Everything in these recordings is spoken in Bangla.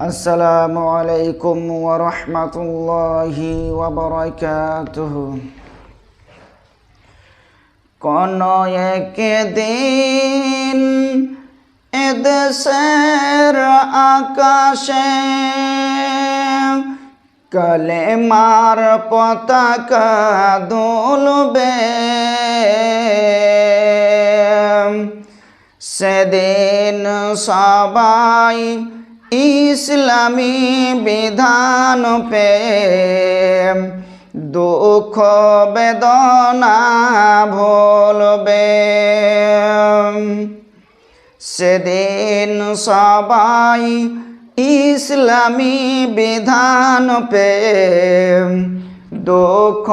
আসসালামু আলাইকুম ওয়া রাহমাতুল্লাহি ওয়া বারাকাতুহু। কোন একদিন এদেশের আকাশে কালেমার পতাকা দুলবে, সেদিন সবাই ইসলামী বিধান পে দুঃখ বেদনা ভুলবে। সেদিন সবাই ইসলামী বিধান পে দুঃখ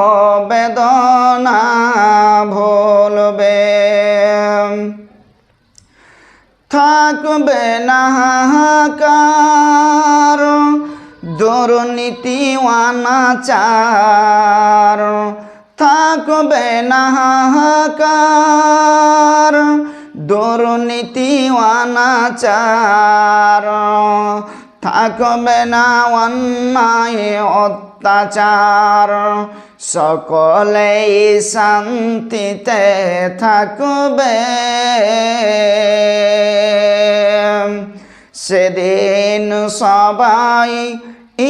বেদনা ভুলবে। থাকবে না হাহাকার, দুর্নীতি অনাচার। থাকবে না হাহাকার, দুর্নীতি অনাচার। থাকবে না অন্যায় অত্যাচার, সকলেই শান্তিতে থাকবে। সেদিন সবাই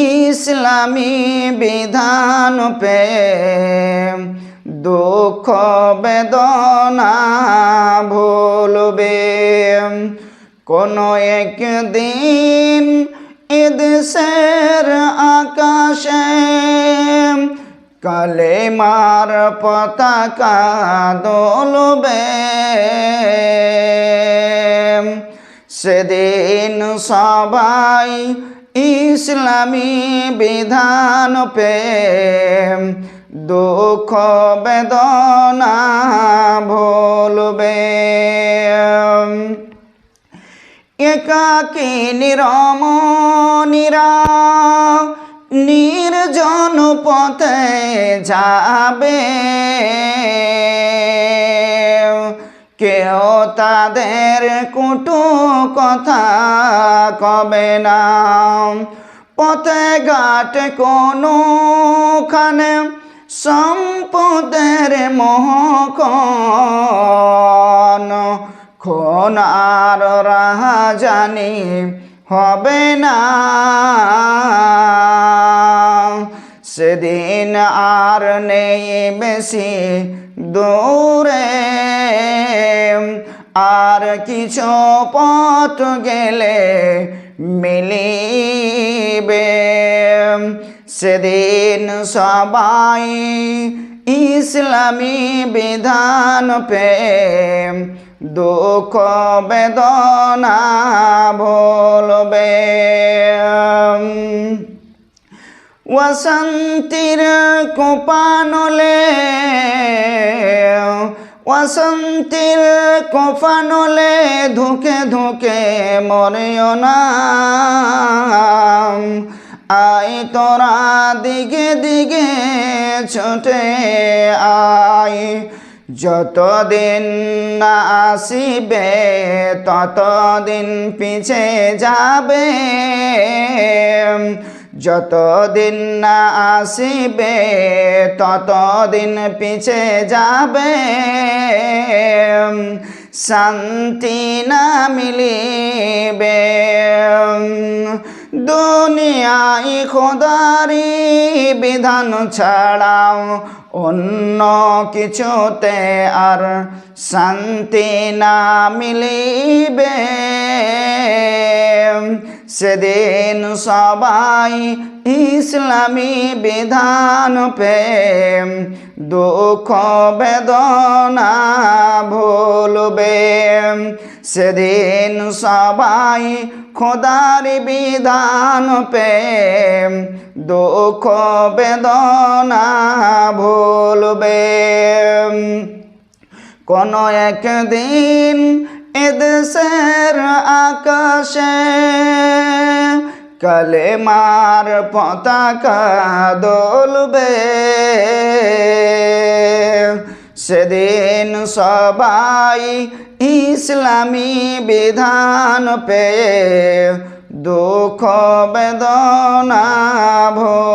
ইসলামী বিধান পে দুঃখ বেদনা ভুলবে। কোন একদিন এদেশের আকাশে কালেমার পতাকা দুলবে, সেদিন সবাই ইসলামী বিধান পে দুঃখ বেদনা ভুলবে। একাকী নিরমণীরা নির্জন পথে যাবে, কেউ তাদের কটু কথা কবে না। পথে ঘাটে কোনোখানে সম্পদের মহকন, খুন আর রাহাজানি হবে না। সেদিন আর নেই বেশি দূরে, আর কিছু পথ গেলে মিলিবে। সেদিন সবাই ইসলামী বিধান পে দুঃখ বেদনা ভুলবে। ওয়াসন্তীর কোপানলে, ওয়াসন্তীর কোপানলে ধুকে ধুকে মরিও না। আয় তোরা দিগে দিগে ছুটে আয়, যতদিন না আসিবে ততদিন পিছে যাবে। যতদিন না আসিবে ততদিন পিছে যাবে। শান্তি না মিলিবে দুনিয়ায় খোদারি বিধান ছাড়াও অন্য কিছুতে আর শান্তি না মিলিবে। সেদিন সবাই ইসলামী বিধান পে দুঃখ বেদনা ভুলবে। সেদিন সবাই খোদার বিধান পে দুঃখ বেদনা ভুলবে। কোন একদিন এদেশের আকাশে কালেমার পতাকা দুলবে, সেদিন সবাই ইসলামী বিধান পেয়ে দুঃখ বেদনা ভুলে